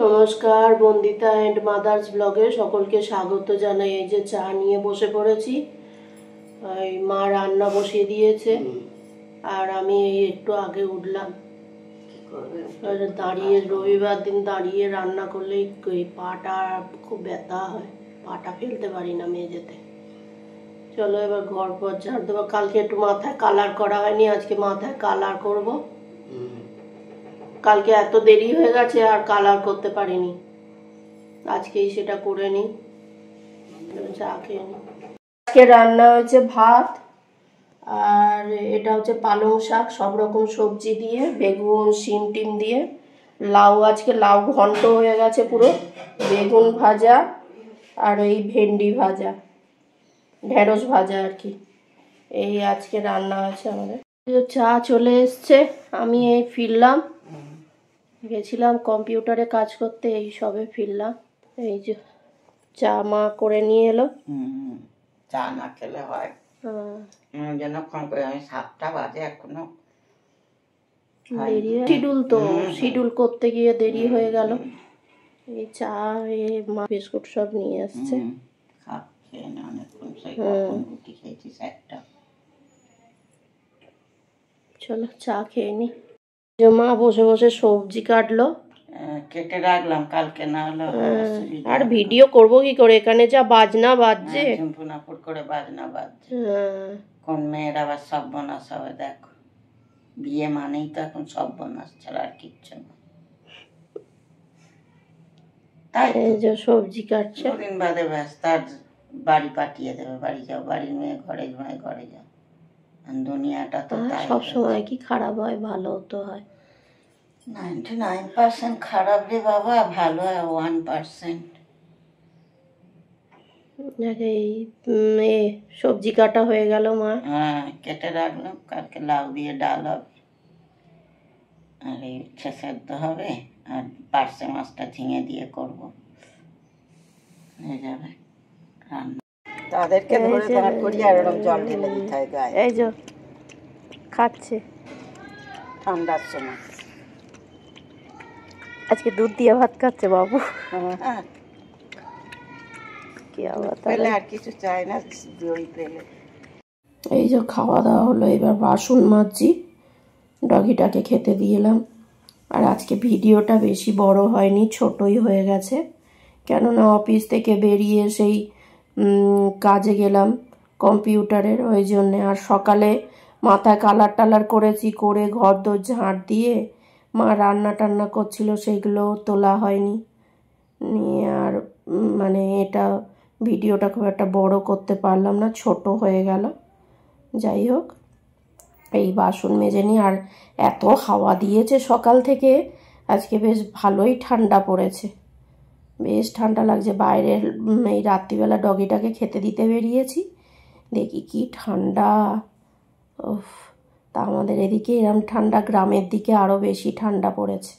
নমস্কার, Bandita and mother's ব্লগে সকলকে স্বাগত জানাই। এই যে চা নিয়ে বসে পড়েছি, এই মা রান্না বসিয়ে দিয়েছে আর আমি এই একটু আগে উঠলাম। দাঁড়িয়ে রবিবার দিন দাঁড়িয়ে রান্না করলেই এই পাটা খুব ব্যথা হয়, পাটা ফেলতে পারি না মেঝেতে। চলো এবার ঘর পর ঝাড় দেবো। কালকে একটু মাথায় কালার করা হয়নি, আজকে মাথায় কালার করব। কালকে এত দেরি হয়ে গেছে আর কালার করতে পারিনি, আজকেই সেটা করে নিই। চা খেয়ে নিই। আজকে রান্না হয়েছে ভাত আর এটা হচ্ছে পালং শাক, সব রকম সবজি দিয়ে, বেগুন শিম টিম দিয়ে, লাউ, আজকে লাউ ঘন্ট হয়ে গেছে পুরো, বেগুন ভাজা আর এই ভেন্ডি ভাজা, ঢেঁড়স ভাজা আর কি। এই আজকে রান্না হয়েছে আমাদের। চা চলে এসছে, আমি এই ফিরলাম, গেছিলাম কম্পিউটারে কাজ করতে, এই সবে ফিরলাম। এই যে চা মা করে নিয়ে এলো। চা না খেলে হয় যেন আমি 7টা বাজে এখনো দেরি, শিডিউল তো শিডিউল করতে গিয়ে দেরি হয়ে গেল। এই চা মা বিস্কুট সব নিয়ে আসছে। চলো চা খেয়ে নি। মা বসে বসে সবজি কাটলো, কেটে রাখলাম, কালকে না হলে আর ভিডিও করব কি করে, এখানে যা বাজনা বাজছে, ঝুমপুনাপুর করে বাজনা বাজছে। কোন মেয়ের আবার সর্বনাশ হবে দেখো, বিয়ে মানেই তো এখন সর্বনাশ ছাড়া আর কিচ্ছু না। তাই যে সবজি কাটছে, দুদিন বাদে ব্যস্ত, আর বাড়ি পাঠিয়ে দেবে, বাড়ি যাও, বাড়ির মেয়ে ঘরে ঘরে ঘরে যাও। দুনিয়াটা তো সব সময় কি খারাপ হয়, ভালো তো হয়। 99% খারাপ রে বাবা, ভালো হয় 1%। সবজি কাটা হয়ে গেল মা, হ্যাঁ কেটে রাখলাম, কালকে লাউ দিয়ে ডাল হবে আর এই উচ্ছে সেদ্ধ হবে, আর পার্শে মাছটা ঝিঙে দিয়ে করবো, হয়ে যাবে রান্না। তাদেরকে ধরে দাঁড় করিয়ে আর এরকম জল ঢেলে দিতে হয় গায়ে। এই যে খাচ্ছে ঠান্ডার সময়, আজকে দুধ দিয়ে ভাত খাচ্ছে বাবু। হ্যাঁ কি আবার পেলে আর কিছু চাই না, দই পেলে। এই যে খাওয়া দাওয়া হলো, এবার বাসন মাজছি, ডগিটাকে খেতে দিয়েলাম। আর আজকে ভিডিওটা বেশি বড় হয়নি, ছোটই হয়ে গেছে, কেননা অফিস থেকে বেরিয়ে সেই কাজে গেলাম কম্পিউটারের, ওই জন্যে। আর সকালে মাথায় কালার টালার করেছি, করে ঘর দোর ঝাঁট দিয়ে মা রান্না টান্না করছিল, সেইগুলো তোলা হয়নি নিয়ে। আর মানে এটা ভিডিওটা খুব একটা বড় করতে পারলাম না, ছোট হয়ে গেল। যাই হোক, এই বাসন মেজে নিই। আর এত হাওয়া দিয়েছে সকাল থেকে, আজকে বেশ ভালোই ঠান্ডা পড়েছে, বেশ ঠান্ডা লাগছে। বাইরের এই রাত্রিবেলা ডগিটাকে খেতে দিতে বেরিয়েছি, দেখি কি ঠান্ডা। তা আমাদের এদিকে এরম ঠান্ডা, গ্রামের দিকে আরও বেশি ঠান্ডা পড়েছে।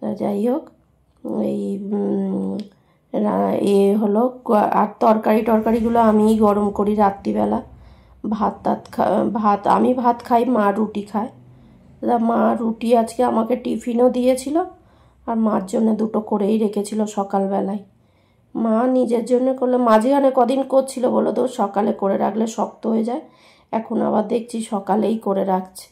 যাই হোক, এই হলো। আর তরকারিগুলো আমিই গরম করি রাত্রিবেলা। ভাত আমি ভাত খাই, মা রুটি খায়। মা রুটি আজকে আমাকে টিফিনও দিয়েছিল, আর মার জন্য দুটো করেই রেখেছিল সকালবেলায়। মা নিজের জন্য করলে, মাঝখানে কদিন করছিল বলো তো, সকালে করে রাখলে শক্ত হয়ে যায়, এখন আবার দেখছি সকালেই করে রাখছে।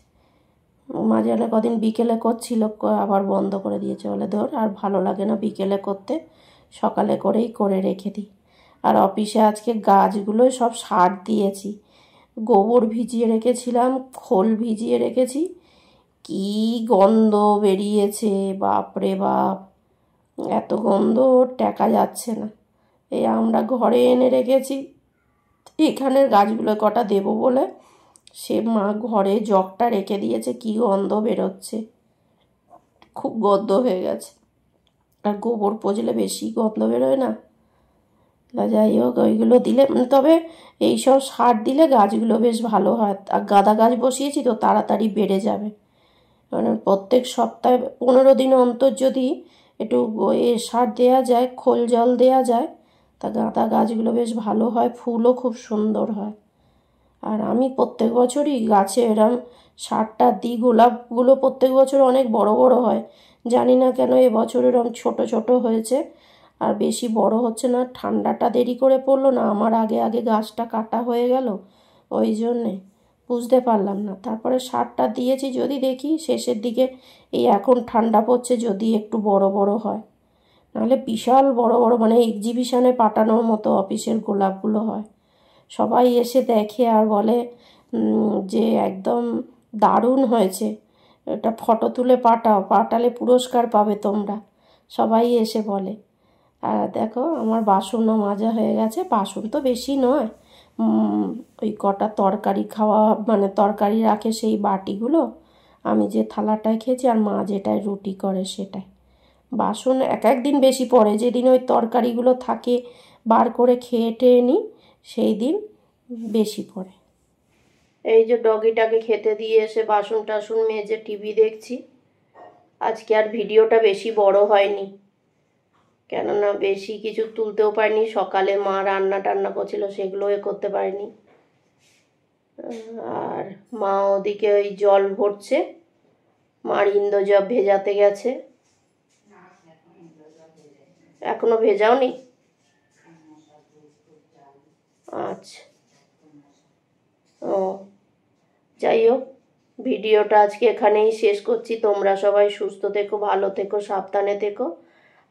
মাঝখানে কদিন বিকেলে করছিল, আবার বন্ধ করে দিয়েছে, বলে ধর আর ভালো লাগে না বিকেলে করতে, সকালে করেই করে রেখে দিই। আর অফিসে আজকে গাছগুলো সব সার দিয়েছি, গোবর ভিজিয়ে রেখেছিলাম, খোল ভিজিয়ে রেখেছি, কি গন্ধ বেরিয়েছে বাপরে বাপ, এত গন্ধ টেকা যাচ্ছে না। এই আমরা ঘরে এনে রেখেছি, এখানের গাছগুলো কটা দেবো বলে সে মা ঘরে জগটা রেখে দিয়েছে, কি গন্ধ বেরোচ্ছে, খুব গন্ধ হয়ে গেছে। আর গোবর পচলে বেশি গন্ধ বেরোয় না। যাই হোক, ওইগুলো দিলে, তবে এইসব সার দিলে গাছগুলো বেশ ভালো হয়। আর গাঁদা গাছ বসিয়েছি তো, তাড়াতাড়ি বেড়ে যাবে। মানে প্রত্যেক সপ্তাহে 15 দিন অন্তর যদি একটু সার দেওয়া যায়, খোল জল দেওয়া যায়, তা গাঁদা গাছগুলো বেশ ভালো হয়, ফুলও খুব সুন্দর হয়। আর আমি প্রত্যেক বছরই গাছে এরম সারটা দিই। গোলাপগুলো প্রত্যেক বছর অনেক বড় বড় হয়, জানি না কেন এবছর এরকম ছোট ছোট হয়েছে, আর বেশি বড় হচ্ছে না। ঠান্ডাটা দেরি করে পড়লো না, আমার আগে আগে গাছটা কাটা হয়ে গেল, ওই জন্যে বুঝতে পারলাম না। তারপরে সারটা দিয়েছি, যদি দেখি শেষের দিকে এই এখন ঠান্ডা পড়ছে যদি একটু বড় বড় হয়, নাহলে বিশাল বড় বড় মানে এক্সিবিশনে পাঠানোর মতো অফিসের গোলাপগুলো হয়। সবাই এসে দেখে আর বলে যে একদম দারুণ হয়েছে, এটা ফটো তুলে পাঠাও, পাঠালে পুরস্কার পাবে তোমরা, সবাই এসে বলে। আর দেখো আমার বাসনও মাজা হয়ে গেছে, বাসন তো বেশি নয়, ওই কটা তরকারি খাওয়া মানে তরকারি রাখে সেই বাটিগুলো, আমি যে থালাটায় খেয়েছি আর মা যেটায় রুটি করে সেটাই। বাসন এক একদিন বেশি পড়ে, যেদিন ওই তরকারিগুলো থাকে বার করে খেয়ে টেয়ে নিই সেই দিন বেশি পড়ে। এই যে ডগিটাকে খেতে দিয়ে এসে বাসন টাসন মেজে টিভি দেখছি। আজকে আর ভিডিওটা বেশি বড় হয়নি, কেননা বেশি কিছু তুলতেও পারিনি, সকালে মা রান্না টান্না করছিল সেগুলো করতে পারিনি। আর মা ওদিকে ওই জল ভরছে, মার ইন্দোজব ভেজাতে গেছে। এখনো ভেজাওনি? আচ্ছা, ও যাই হোক, ভিডিওটা আজকে এখানেই শেষ করছি। তোমরা সবাই সুস্থ থেকো, ভালো থেকো, সাবধানে থেকো।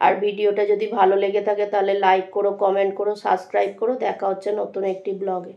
আর ভিডিওটা যদি ভালো লেগে থাকে তাহলে লাইক করো, কমেন্ট করো, সাবস্ক্রাইব করো। দেখা হচ্ছে নতুন একটি ব্লগে।